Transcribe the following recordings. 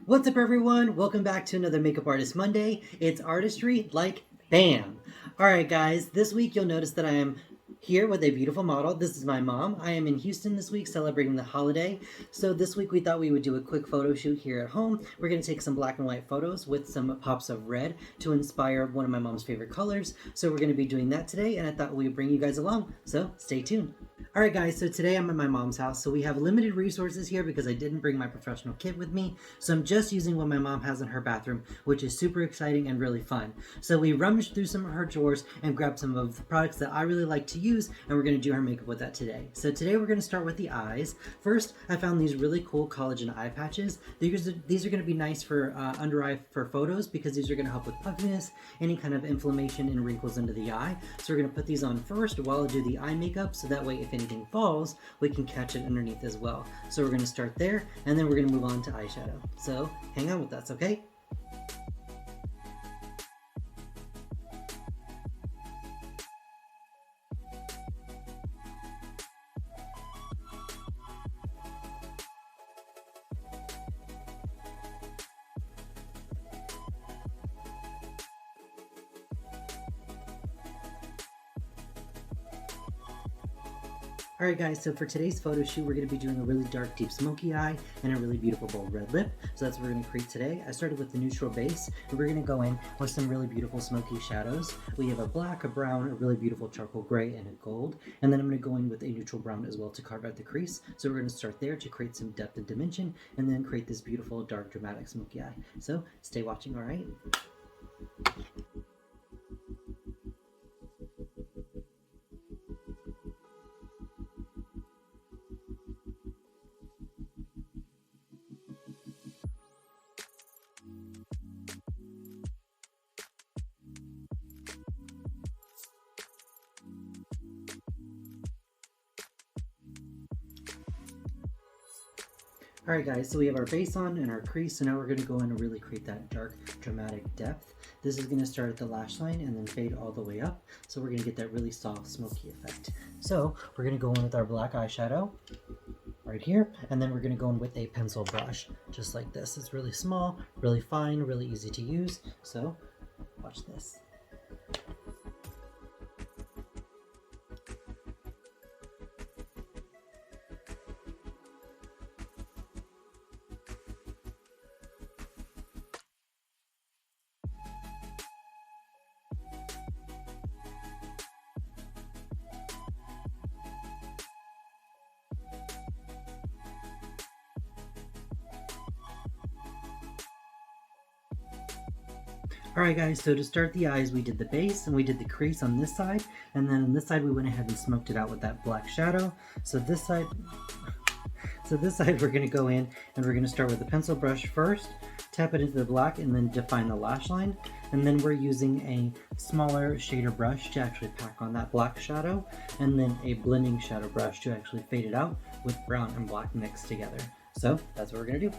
What's up, everyone? Welcome back to another Makeup Artist Monday. It's artistry like bam. Alright guys, this week you'll notice that I am here with a beautiful model. This is my mom. I am in Houston this week celebrating the holiday. So this week we thought we would do a quick photo shoot here at home. We're going to take some black and white photos with some pops of red to inspire one of my mom's favorite colors. So we're going to be doing that today, and I thought we would bring you guys along. So stay tuned. Alright guys, so today I'm at my mom's house, so we have limited resources here because I didn't bring my professional kit with me, so I'm just using what my mom has in her bathroom, which is super exciting and really fun. So we rummaged through some of her drawers and grabbed some of the products that I really like to use, and we're going to do her makeup with that today. So today we're going to start with the eyes. First, I found these really cool collagen eye patches. These are going to be nice for under eye for photos because these are going to help with puffiness, any kind of inflammation and wrinkles under the eye. So we're going to put these on first while I do the eye makeup, so that way if anything falls, we can catch it underneath as well. So we're going to start there, and then we're going to move on to eyeshadow. So hang on with us, okay? Alright guys, so for today's photo shoot, we're going to be doing a really dark, deep smoky eye and a really beautiful, bold red lip. So that's what we're going to create today. I started with the neutral base, and we're going to go in with some really beautiful smoky shadows. We have a black, a brown, a really beautiful charcoal gray, and a gold. And then I'm going to go in with a neutral brown as well to carve out the crease. So we're going to start there to create some depth and dimension, and then create this beautiful, dark, dramatic smoky eye. So stay watching, alright? Alright guys, so we have our base on and our crease, so now we're going to go in and really create that dark, dramatic depth. This is going to start at the lash line and then fade all the way up, so we're going to get that really soft, smoky effect. So we're going to go in with our black eyeshadow right here, and then we're going to go in with a pencil brush, just like this. It's really small, really fine, really easy to use, so watch this. Alright guys, so to start the eyes, we did the base and we did the crease on this side, and then on this side we went ahead and smoked it out with that black shadow. So this side we're going to go in and we're going to start with the pencil brush first, tap it into the black, and then define the lash line. And then we're using a smaller shader brush to actually pack on that black shadow, and then a blending shadow brush to actually fade it out with brown and black mixed together. So that's what we're going to do.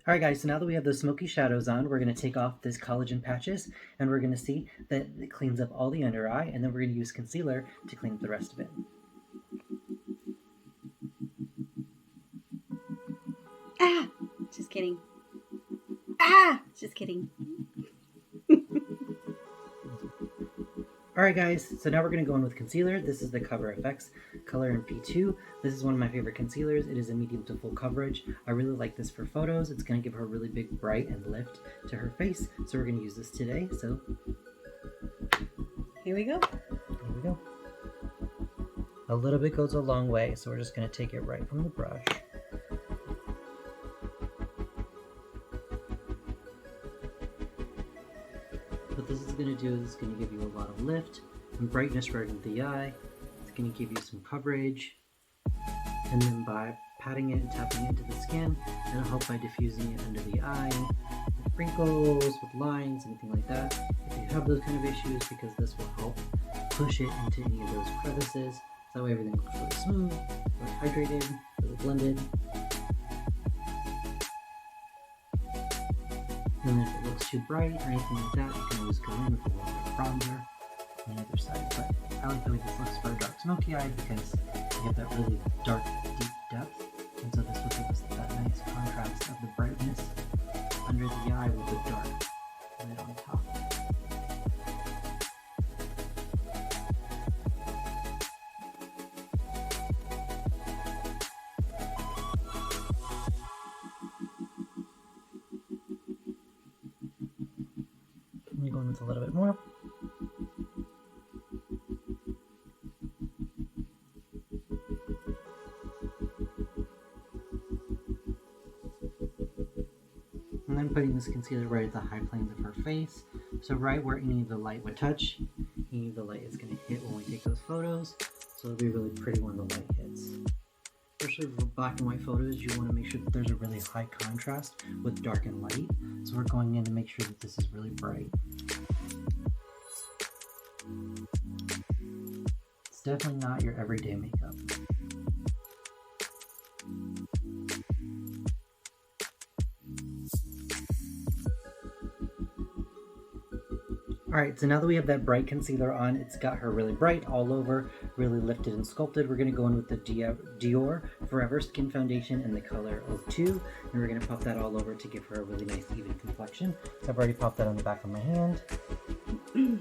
Alright guys, so now that we have those smoky shadows on, we're going to take off this collagen patches, and we're going to see that it cleans up all the under eye, and then we're going to use concealer to clean up the rest of it. Ah! Just kidding. Ah! Just kidding. Alright guys, so now we're going to go in with concealer. This is the Cover FX color in P2. This is one of my favorite concealers. It is a medium to full coverage. I really like this for photos. It's going to give her a really big bright and lift to her face. So we're going to use this today. So Here we go. here we go. A little bit goes a long way, so we're just going to take it right from the brush. What this is going to do is it's going to give you a lot of lift and brightness right into the eye. It's going to give you some coverage, and then by patting it and tapping into the skin, it'll help by diffusing it under the eye with wrinkles, with lines, anything like that. If you have those kind of issues, because this will help push it into any of those crevices, that way everything looks really smooth, really hydrated, really blended. And if it looks too bright or anything like that, you can always go in with a little bit of bronzer on the other side. But I like the way this looks for a dark smoky eye because you get that really dark, deep depth. And so this will give us that nice contrast of the brightness under the eye with the dark lid on top. And you go in with a little bit more. And then putting this concealer right at the high planes of her face. So right where any of the light would touch, any of the light is going to hit when we take those photos. So it'll be really pretty when the light hits. Especially for black and white photos, you want to make sure that there's a really high contrast with dark and light. So we're going in to make sure that this is really bright. It's definitely not your everyday makeup. Alright, so now that we have that bright concealer on, it's got her really bright all over, really lifted and sculpted. We're going to go in with the Dior Forever Skin Foundation in the color 02, and we're going to pop that all over to give her a really nice even complexion. So I've already popped that on the back of my hand. I'm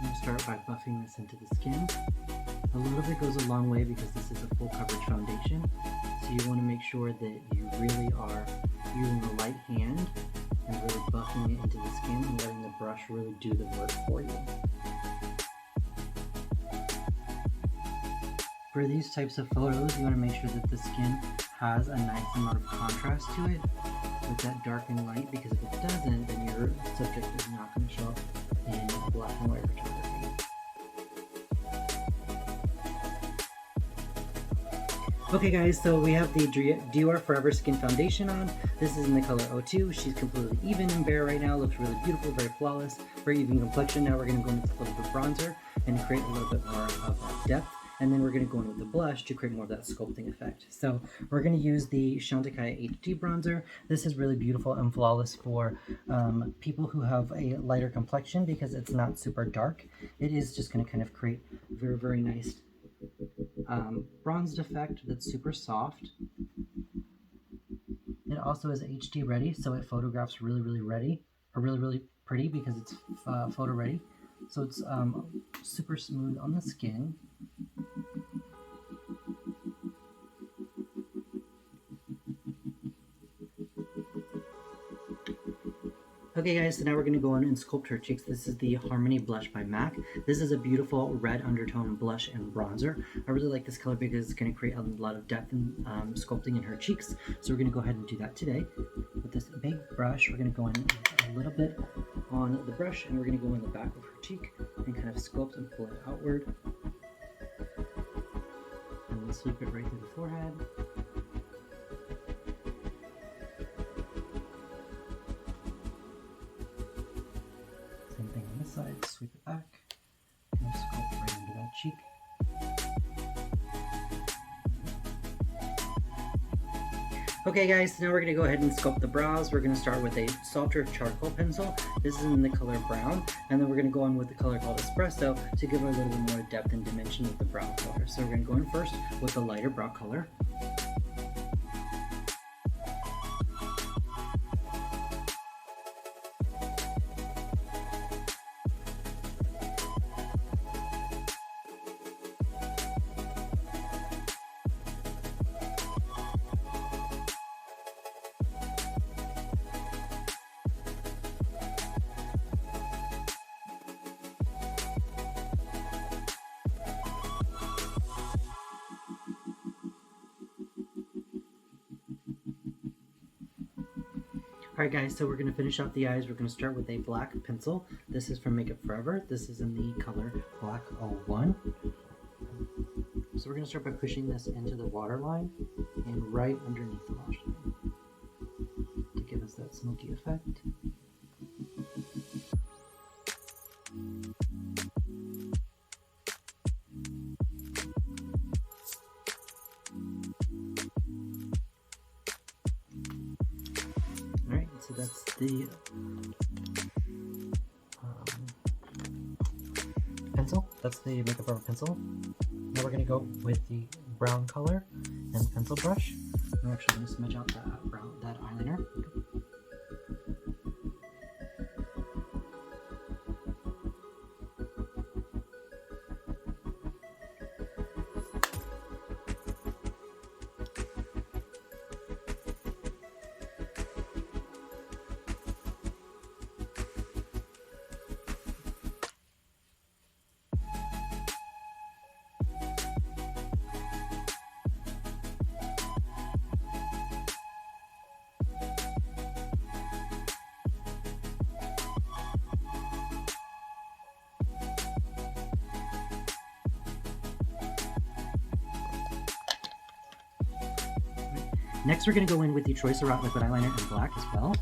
going to start by buffing this into the skin. A little bit goes a long way because this is a full coverage foundation. So you want to make sure that you really are using the light hand and really buffing it into the skin and letting the brush really do the work for you. For these types of photos, you want to make sure that the skin has a nice amount of contrast to it with that dark and light, because if it doesn't, then your subject is not going to show up in black and white photography. Okay guys, so we have the Dior Forever Skin Foundation on. This is in the color 02. She's completely even and bare right now. Looks really beautiful, very flawless, very even complexion. Now we're going to go in with a little bit of bronzer and create a little bit more of that depth. And then we're going to go in with the blush to create more of that sculpting effect. So we're going to use the Chantecaille HD bronzer. This is really beautiful and flawless for people who have a lighter complexion because it's not super dark. It is just going to kind of create a very, very nice bronzed effect that's super soft. It also is HD ready, so it photographs really, really ready, or really, really pretty because it's photo ready. So it's super smooth on the skin. Okay guys, so now we're going to go in and sculpt her cheeks. This is the Harmony Blush by MAC. This is a beautiful red undertone blush and bronzer. I really like this color because it's going to create a lot of depth and sculpting in her cheeks. So we're going to go ahead and do that today. With this big brush, we're going to go in a little bit on the brush, and we're going to go in the back of her cheek and kind of sculpt and pull it outward. And then sweep it right through the forehead. Same thing on this side, sweep it back, and sculpt right into that cheek. Okay guys, so now we're going to go ahead and sculpt the brows. We're going to start with a softer charcoal pencil. This is in the color brown, and then we're going to go on with the color called espresso to give it a little bit more depth and dimension with the brow color. So we're going to go in first with the lighter brow color. Alright guys, so we're going to finish off the eyes. We're going to start with a black pencil. This is from Makeup Forever. This is in the color Black 01. So we're going to start by pushing this into the waterline and right underneath the lash line to give us that smoky effect. the pencil. That's the makeup rubber pencil. Now we're going to go with the brown color and pencil brush. We're actually going to smudge out that eyeliner. Next, we're going to go in with the Choice Surratt liquid eyeliner in black as well.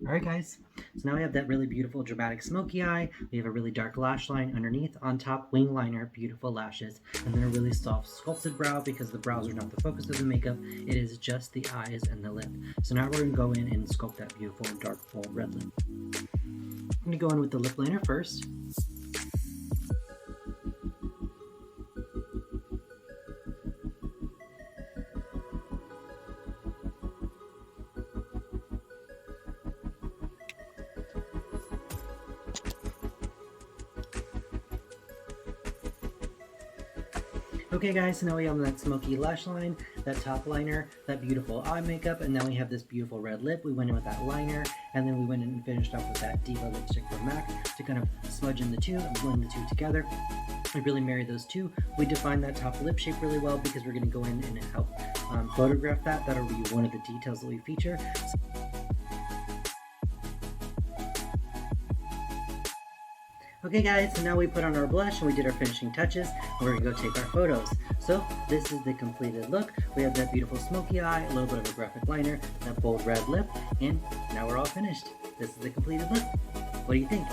Alright guys, so now we have that really beautiful dramatic smoky eye, we have a really dark lash line underneath, on top wing liner, beautiful lashes, and then a really soft sculpted brow because the brows are not the focus of the makeup, it is just the eyes and the lip. So now we're going to go in and sculpt that beautiful dark bold red lip. I'm going to go in with the lip liner first. Okay guys, so now we have that smoky lash line, that top liner, that beautiful eye makeup, and now we have this beautiful red lip. We went in with that liner, and then we went in and finished off with that Diva lipstick from MAC to kind of smudge in the two and blend the two together. We really marry those two. We define that top lip shape really well because we're going to go in and help photograph that. That'll be one of the details that we feature. Okay guys, so now we put on our blush and we did our finishing touches, and we're gonna go take our photos. So this is the completed look. We have that beautiful smoky eye, a little bit of a graphic liner, that bold red lip, and now we're all finished. This is the completed look. What do you think?